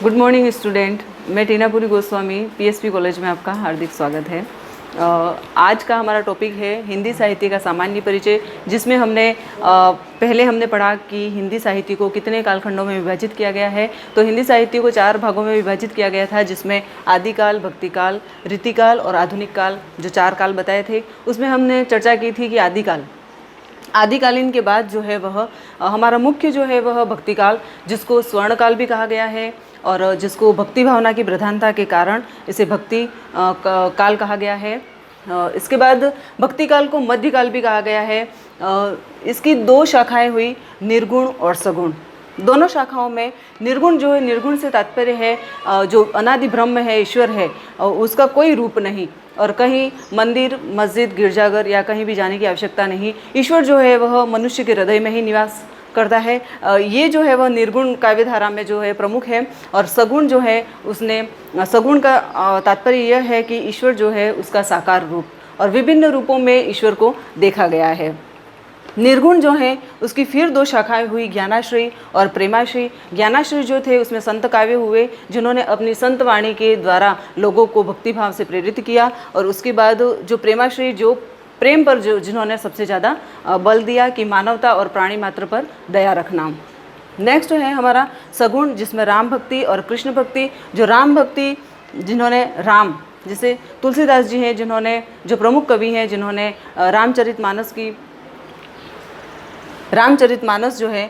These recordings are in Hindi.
गुड मॉर्निंग स्टूडेंट, मैं टीनापुरी गोस्वामी पीएसपी कॉलेज में आपका हार्दिक स्वागत है। आज का हमारा टॉपिक है हिंदी साहित्य का सामान्य परिचय, जिसमें पहले हमने पढ़ा कि हिंदी साहित्य को कितने कालखंडों में विभाजित किया गया है। तो हिंदी साहित्य को 4 भागों में विभाजित किया गया था, जिसमें आदिकाल, भक्तिकाल, रीतिकाल और आधुनिक काल, जो 4 काल बताए थे। उसमें हमने चर्चा की थी कि आदिकालीन के बाद जो है वह हमारा मुख्य जो है वह भक्तिकाल, जिसको स्वर्णकाल भी कहा गया है और जिसको भक्ति भावना की प्रधानता के कारण इसे भक्ति काल कहा गया है। इसके बाद भक्ति काल को मध्यकाल भी कहा गया है। इसकी 2 शाखाएं हुई, निर्गुण और सगुण। दोनों शाखाओं में निर्गुण जो है, निर्गुण से तात्पर्य है जो अनादि ब्रह्म है, ईश्वर है, उसका कोई रूप नहीं और कहीं मंदिर, मस्जिद, गिरजाघर या कहीं भी जाने की आवश्यकता नहीं। ईश्वर जो है वह मनुष्य के हृदय में ही निवास करता है। ये जो है वह निर्गुण काव्यधारा में जो है प्रमुख है। और सगुण जो है, सगुण का तात्पर्य यह है कि ईश्वर जो है उसका साकार रूप, और विभिन्न रूपों में ईश्वर को देखा गया है। निर्गुण जो है उसकी फिर 2 शाखाएं हुई, ज्ञानाश्रयी और प्रेमाश्रयी। ज्ञानाश्रयी जो थे उसमें संत काव्य हुए, जिन्होंने अपनी संत वाणी के द्वारा लोगों को भक्तिभाव से प्रेरित किया। और उसके बाद जो प्रेमाश्रयी, जो प्रेम पर जिन्होंने सबसे ज़्यादा बल दिया कि मानवता और प्राणी मात्र पर दया रखना। नेक्स्ट है हमारा सगुण, जिसमें राम भक्ति और कृष्ण भक्ति। जो राम भक्ति, जिन्होंने राम, जैसे तुलसीदास जी हैं, जिन्होंने, जो प्रमुख कवि हैं, जिन्होंने रामचरितमानस जो है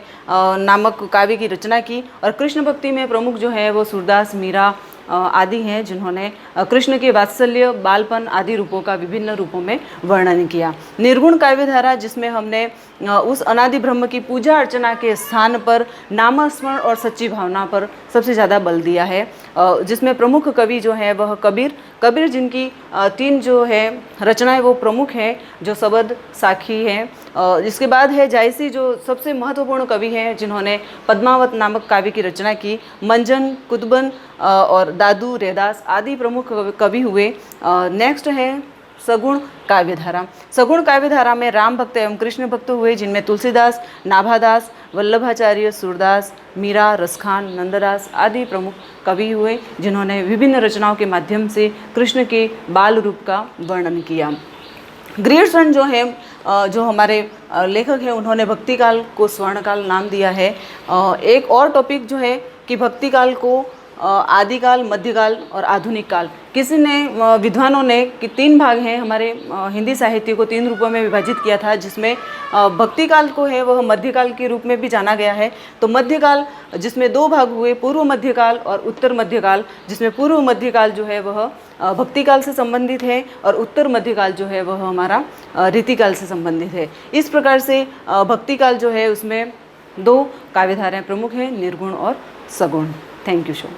नामक काव्य की रचना की। और कृष्ण भक्ति में प्रमुख जो है वो सूरदास, मीरा आदि हैं, जिन्होंने कृष्ण के वात्सल्य, बालपन आदि रूपों का विभिन्न रूपों में वर्णन किया। निर्गुण काव्यधारा, जिसमें हमने उस अनादि ब्रह्म की पूजा अर्चना के स्थान पर नामस्मरण और सच्ची भावना पर सबसे ज़्यादा बल दिया है। जिसमें प्रमुख कवि जो है वह कबीर, जिनकी 3 जो है रचनाएं वो प्रमुख हैं, जो सबद, साखी हैं। इसके बाद है जायसी, जो सबसे महत्वपूर्ण कवि हैं, जिन्होंने पद्मावत नामक काव्य की रचना की। मंजन, कुतुबन और दादू, रैदास आदि प्रमुख कवि हुए। नेक्स्ट है सगुण काव्यधारा। सगुण काव्यधारा में राम भक्त एवं कृष्ण भक्त हुए, जिनमें तुलसीदास, नाभादास, वल्लभाचार्य, सूरदास, मीरा, रसखान, नंददास आदि प्रमुख कवि हुए, जिन्होंने विभिन्न रचनाओं के माध्यम से कृष्ण के बाल रूप का वर्णन किया। ग्रियर्सन जो है, जो हमारे लेखक हैं, उन्होंने भक्तिकाल को स्वर्णकाल नाम दिया है। एक और टॉपिक जो है कि भक्तिकाल को आदिकाल, मध्यकाल और आधुनिक काल, किसी ने, विद्वानों ने, कि 3 भाग हैं हमारे हिंदी साहित्य को 3 रूपों में विभाजित किया था, जिसमें भक्तिकाल को है वह मध्यकाल के रूप में भी जाना गया है। तो मध्यकाल, जिसमें 2 भाग हुए, पूर्व मध्यकाल और उत्तर मध्यकाल, जिसमें पूर्व मध्यकाल जो है वह भक्तिकाल से संबंधित है और उत्तर मध्यकाल जो है वह हमारा रीतिकाल से संबंधित है। इस प्रकार से भक्तिकाल जो है उसमें 2 काव्यधाराएं प्रमुख हैं, निर्गुण और सगुण। Thank you so much.